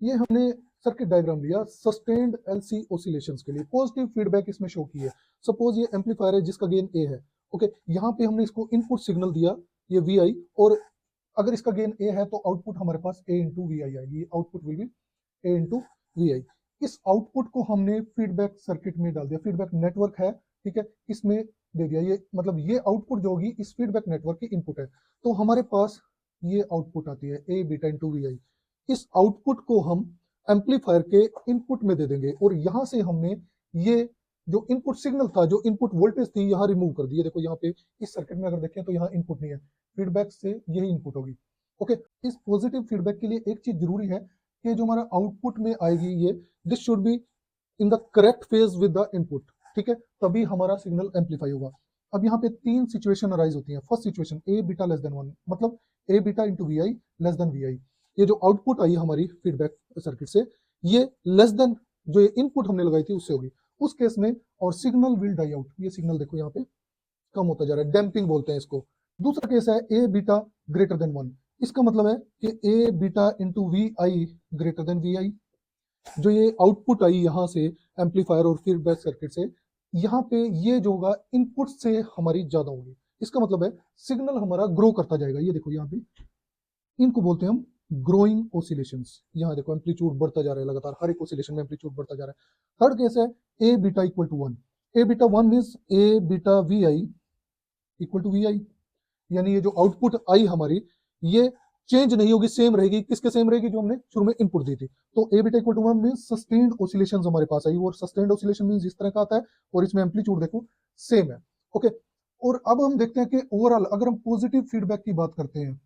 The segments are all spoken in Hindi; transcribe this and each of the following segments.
ये हमने सर्किट डायग्राम लिया सस्टेन्ड एलसी ऑसिलेशंस के लिए। पॉजिटिव फीडबैक इसमें शो की है। सपोज ये एम्पलीफायर है जिसका गेन ए है, ओके, यहाँ पे हमने इसको इनपुट सिग्नल दिया ये वी आई, और अगर इसका गेन ए है तो आउटपुट हमारे पास ए इंटू वी आई आएगी। Output will be A into V I. इस आउटपुट को हमने फीडबैक सर्किट में डाल दिया, फीडबैक नेटवर्क है, ठीक है, इसमें दे दिया। ये मतलब ये आउटपुट जो होगी इस फीडबैक नेटवर्क की इनपुट है। तो हमारे पास ये आउटपुट आती है A beta into V I. इस आउटपुट को हम एम्पलीफायर के इनपुट में दे देंगे, और यहां से हमने ये जो इनपुट सिग्नल था, जो इनपुट वोल्टेज थी, यहाँ रिमूव कर दी। देखो यहाँ पे इस सर्किट में अगर देखें तो यहाँ इनपुट नहीं है, फीडबैक से यही इनपुट होगी। ओके, इस पॉजिटिव फीडबैक के लिए एक चीज जरूरी है कि जो हमारा आउटपुट में आएगी ये this should be in the correct phase with the input, ठीक है, तभी हमारा सिग्नल एम्पलीफाई होगा। अब यहाँ पे तीन सिचुएशन अराइज होती हैं। First situation A beta less than 1, मतलब A beta into V I less than V I. ये जो आउटपुट आई हमारी फीडबैक सर्किट से, ये लेस देन जो ये इनपुट हमने लगाई थी उससे होगी उस केस में, और सिग्नल विल डाई आउट। ये सिग्नल देखो यहाँ पे कम होता जा रहा है, डैम्पिंग बोलते हैं इसको। दूसरा केस है ए बीटा ग्रेटर देन 1। इसका मतलब है कि A beta into V I greater than V I. जो ये आउटपुट आई यहाँ से एम्पलीफायर और फीडबैक सर्किट से, यहाँ पे ये जो होगा इनपुट से हमारी ज्यादा होगी। इसका मतलब है सिग्नल हमारा ग्रो करता जाएगा। ये देखो यहाँ पे इनको बोलते हैं हम ग्रोइंग ऑसिलेशंस। यहाँ देखो एम्पलीट्यूड बढ़ता जा रहा है लगातार, हर एक ऑसिलेशन में एम्पलीट्यूड बढ़ता जा रहा है। थर्ड केस है A beta equal to 1। A beta 1 means A beta V I equal to V I, यानी ये जो आउटपुट आई हमारी ये चेंज नहीं होगी, सेम रहेगी। किसके सेम रहेगी? जो हमने शुरू में इनपुट दी थी। तो A beta equal to 1 means sustained oscillations हमारे पास आई, और सस्टेन्ड ऑसिलेशन मींस इस तरह का आता है, और इसमें एम्पलीट्यूड देखो सेम है। ओके, और अब हम देखते हैं कि ओवरऑल अगर हम पॉजिटिव फीडबैक की बात करते हैं,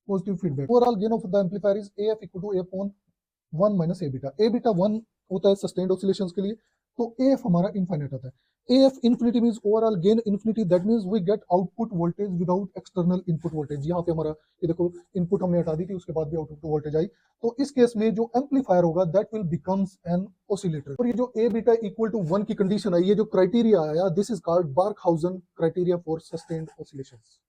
positive feedback, overall gain of the amplifier is F equal to A upon 1 minus A beta. A beta 1 होता है सस्टेन्ड ऑसिलेशंस के लिए, तो एफ हमारा इनफाइनाइट आता है। AF infinity means overall gain infinity, that means we get output voltage without external input voltage। यहाँ पे हमारा ये देखो इनपुट हमने हटा दी थी, उसके बाद भी आउटपुट वोल्टेज आई। तो इस केस में जो एम्पलीफायर होगा that will becomes N oscillator. और ये जो ए बीटा इक्वल टू 1 की कंडीशन आई, ये जो क्राइटेरिया आया, this is called Barkhausen criteria for sustained oscillations.